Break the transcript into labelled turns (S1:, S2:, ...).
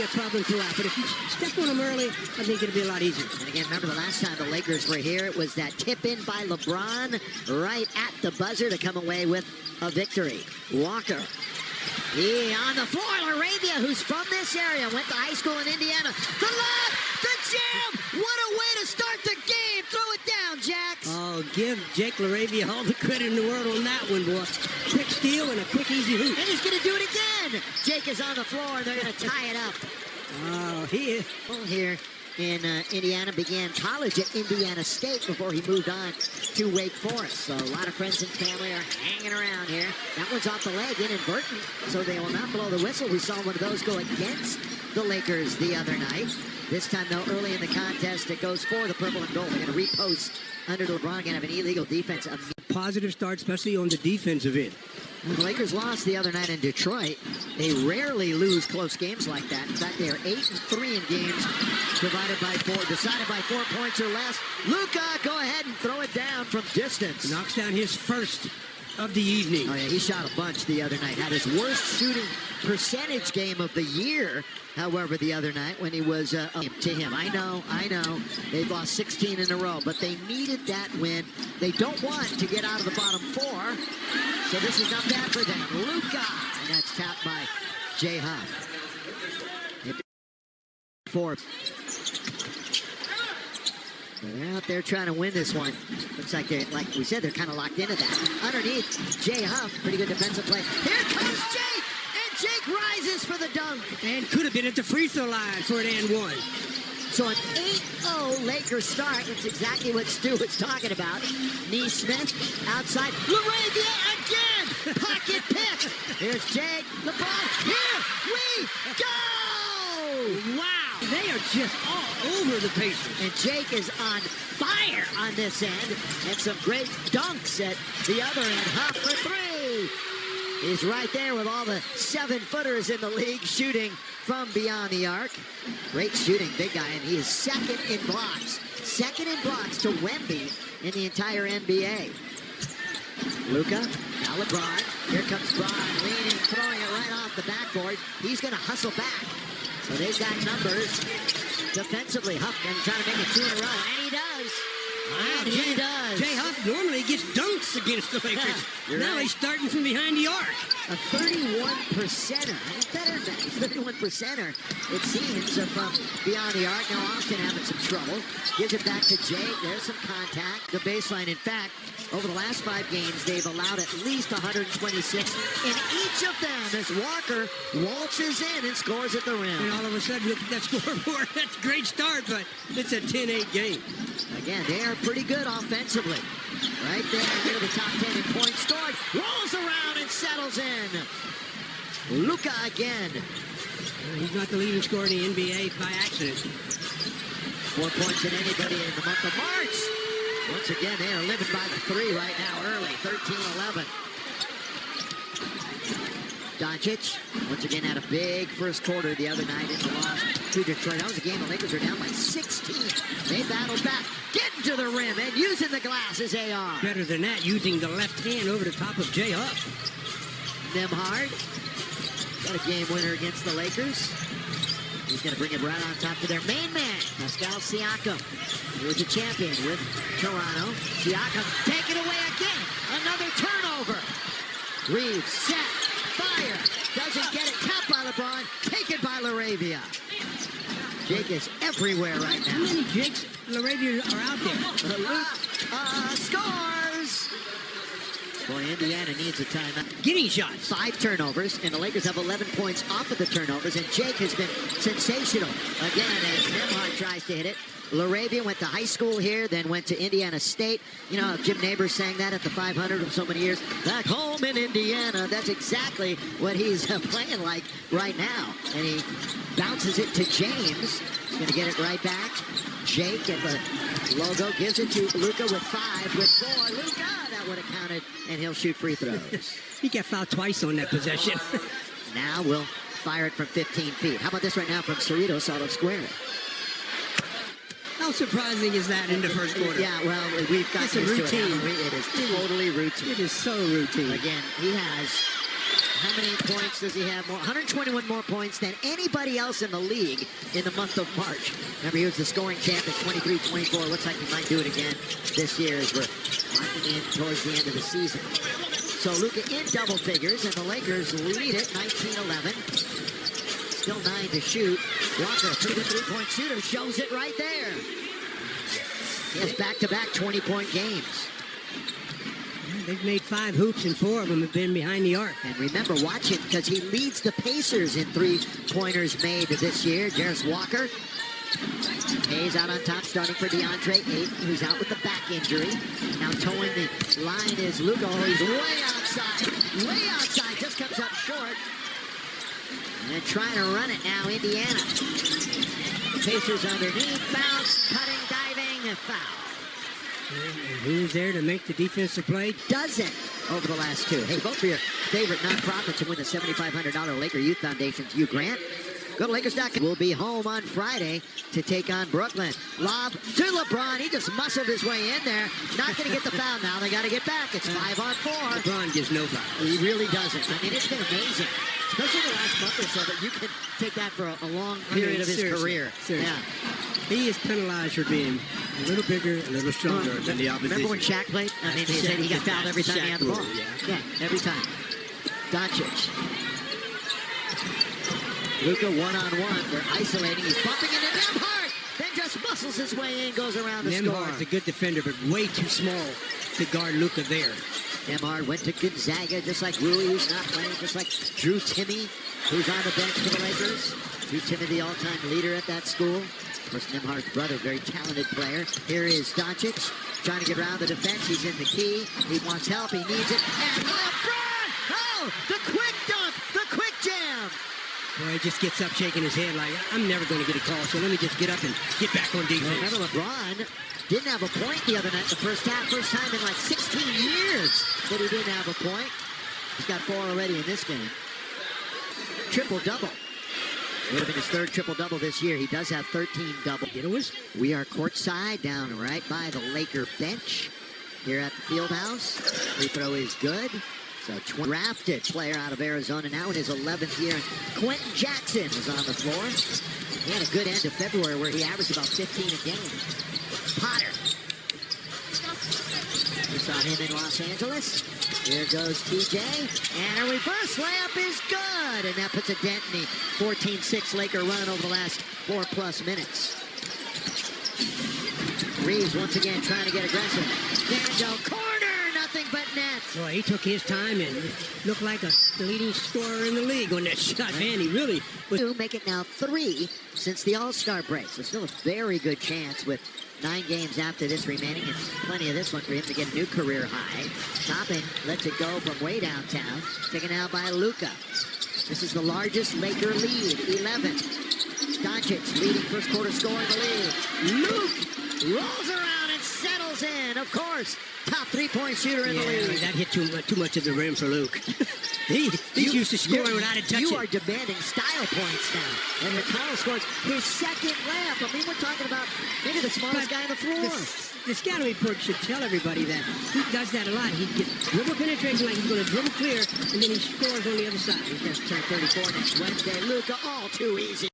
S1: that problem throughout. But if you step on them early, I think it'll be a lot easier.
S2: And again, remember the last time the Lakers were here, it was that tip in by LeBron right at the buzzer to come away with a victory. Walker. He on the floor. LaRavia, who's from this area, went to high school in Indiana. The lob, the jam. What a way to start the game. Throw it down, Jax.
S1: Oh, give Jake LaRavia all the credit in the world on that one, boy. Quick steal and a quick, easy hoop.
S2: And he's going to do it again. Jake is on the floor, and they're going to tie it up.
S1: Oh, he is.
S2: Well, here in Indiana, began college at Indiana State before he moved on to Wake Forest. So a lot of friends and family are hanging around here. That one's off the leg, inadvertent, so they will not blow the whistle. We saw one of those go against the Lakers the other night. This time, though, early in the contest, it goes for the purple and gold. They're going to repost under LeBron, going to have an illegal defense.
S1: Positive start, especially on the defensive end.
S2: The Lakers lost the other night in Detroit. They rarely lose close games like that. In fact, they are 8-3 in games decided by 4 points or less. Luka, go ahead and throw it down from distance.
S1: Knocks down his first of the evening.
S2: Oh, yeah, he shot a bunch the other night. Had his worst shooting percentage game of the year, however, the other night when he was to him. I know. They've lost 16 in a row, but they needed that win. They don't want to get out of the bottom 4, so this is not bad for them. Luka, and that's tapped by Jay Huff. 4. They're out there trying to win this one. Looks like we said, they're kind of locked into that. Underneath, Jay Huff, pretty good defensive play. Here comes Jake, and Jake rises for the dunk.
S1: And could have been at the free throw line for an and one.
S2: So an 8-0 Lakers start. That's exactly what Stu was talking about. Neesmith outside. LaRavia again. Pocket pick. Here's Jake. LeBron. Here we go.
S1: Wow. They are just all over the Pacers.
S2: And Jake is on fire on this end. And some great dunks at the other end. Huff for 3. He's right there with all the 7-footers in the league shooting from beyond the arc. Great shooting, big guy, and he is second in blocks. Second in blocks to Wemby in the entire NBA. Luka, now LeBron. Here comes Bron, leaning, throwing it right off the backboard. He's going to hustle back. So they've got numbers defensively. Huff trying to make it 2 in a row, and he does.
S1: Wow,
S2: And he does.
S1: Jay Huff normally gets dunks against the Lakers. Now
S2: right.
S1: he's starting from behind the arc.
S2: A 31%er. He's better than that. He's 31%er, it seems, from beyond the arc. Now Austin having some trouble. Gives it back to Jake. There's some contact. The baseline, in fact, over the last 5 games, they've allowed at least 126 in each of them as Walker waltzes in and scores at the rim.
S1: And all of a sudden, look at that scoreboard. That's a great start, but it's a 10-8 game.
S2: Again, they are pretty good offensively. Right there, near the top 10 in points scored. Rolls around and settles in. Luka again.
S1: He's not the leading scorer in the NBA by accident.
S2: 4 points than anybody in the month of March. Once again, they are living by the 3 right now, early, 13-11. Doncic, once again, had a big first quarter the other night in the loss to Detroit. That was a game the Lakers are down by 16. They battled back, getting to the rim, and using the glass as AR.
S1: Better than that, using the left hand over the top of Jay Huff.
S2: Nemhard, got a game winner against the Lakers. He's going to bring it right on top to their main man, Pascal Siakam. He was a champion with Toronto. Siakam taken away again. Another turnover. Reeves set, fire. Doesn't get it. Tapped by LeBron. Taken by LaRavia. Jake is everywhere right now.
S1: How many Jakes LaRavia are out there?
S2: Scores! Boy, Indiana needs a timeout.
S1: Getting shots.
S2: 5 turnovers, and the Lakers have 11 points off of the turnovers, and Jake has been sensational. Again, as Nemhard tries to hit it. LaRavia went to high school here, then went to Indiana State. You know, Jim Neighbors sang that at the 500 of so many years. Back home in Indiana. That's exactly what he's playing like right now. And he bounces it to James. He's going to get it right back. Jake at the logo gives it to Luka with 5, with 4. Luka, that would have counted, and he'll shoot free throws.
S1: He got fouled twice on that possession.
S2: Now we'll fire it from 15 feet. How about this right now from Cerritos out of square?
S1: How surprising is that in the first quarter?
S2: Yeah, well, we've got
S1: It's a routine.
S2: It is totally routine.
S1: It is so routine.
S2: Again, he has How many points does he have more? 121 more points than anybody else in the league in the month of March. Remember, he was the scoring champ at 23-24. Looks like he might do it again this year as we're marking in towards the end of the season. So Luka in double figures, and the Lakers lead it 19-11. Still 9 to shoot. Walker, pretty good three-point shooter, shows it right there. He has back-to-back 20-point games.
S1: They've made 5 hoops, and 4 of them have been behind the arc.
S2: And remember, watch him, because he leads the Pacers in three-pointers made this year. Jarris Walker. Hayes out on top, starting for DeAndre Ayton, who's out with the back injury. Now towing the line is Luka. Oh, he's way outside. Way outside. Just comes up short. And trying to run it now, Indiana. Pacers underneath. Bounce, cutting, diving, and foul.
S1: And who's there to make the defensive play?
S2: Doesn't over the last 2. Hey, vote for your favorite nonprofit to win the $7,500 Laker Youth Foundation's Hugh Grant. Go to Lakers.com. We'll be home on Friday to take on Brooklyn. Lob to LeBron. He just muscled his way in there. Not going to get the foul now. They got to get back. It's 5-on-4.
S1: LeBron gives no foul.
S2: He really doesn't. I mean, it's been amazing. Especially the last month or so, that you can take that for a long period of his career.
S1: Seriously.
S2: Yeah.
S1: He is penalized for being a little bigger, a little stronger than the opposition.
S2: Remember when Shaq played? I mean, he said he got fouled every time he had the ball. Yeah, every time. Doncic. Luka one-on-one. They're isolating. He's bumping into Nembhard. Then just muscles his way in, goes around the score.
S1: Nembhard's a good defender, but way too small to guard Luka there.
S2: Nembhard went to Gonzaga, just like Rui, who's not playing, just like Drew Timme, who's on the bench for the Lakers. Drew Timme, the all-time leader at that school. Of course, Nembhard's brother, very talented player. Here is Doncic, trying to get around the defense. He's in the key. He wants help. He needs it. And LeBron! Oh, the quick dunk, the quick jam.
S1: Boy, he just gets up shaking his head like, I'm never going to get a call, so let me just get up and get back on defense.
S2: Remember, LeBron didn't have a point the other night in the first half. First time in like 16 years that he didn't have a point. He's got 4 already in this game. Triple-double. Would have been his 3rd triple-double this year. He does have 13 doubles. We are courtside down right by the Laker bench here at the Fieldhouse. Free throw is good. So drafted player out of Arizona now in his 11th year. Quentin Jackson is on the floor. He had a good end of February where he averaged about 15 a game. Potter. We saw him in Los Angeles. Here goes TJ. And a reverse layup is good. And that puts a dent in the 14-6 Laker run over the last 4+ minutes. Reeves once again trying to get aggressive. D'Angelo, corner, nothing but net.
S1: Boy, he took his time and looked like a leading scorer in the league on that shot. Man, he really was.
S2: Make it now 3 since the All-Star break. So still a very good chance with 9 games after this remaining, and plenty of this one for him to get a new career high. Toppin lets it go from way downtown. Taken out by Luka. This is the largest Laker lead, 11. Doncic leading first quarter scorer in the league. Luke rolls around and settles in. Of course, top 3-point shooter in the league.
S1: That hit too much of the rim for Luke. He's used to scoring without a touch.
S2: You are demanding style points now. And McConnell scores his 2nd layup. I mean, we're talking about maybe the smartest guy on the floor.
S1: The scouting report should tell everybody that he does that a lot. He gets dribble penetration like he's going to dribble clear, and then he scores on the other side.
S2: He's going to turn 34 next Wednesday. Luka, all too easy.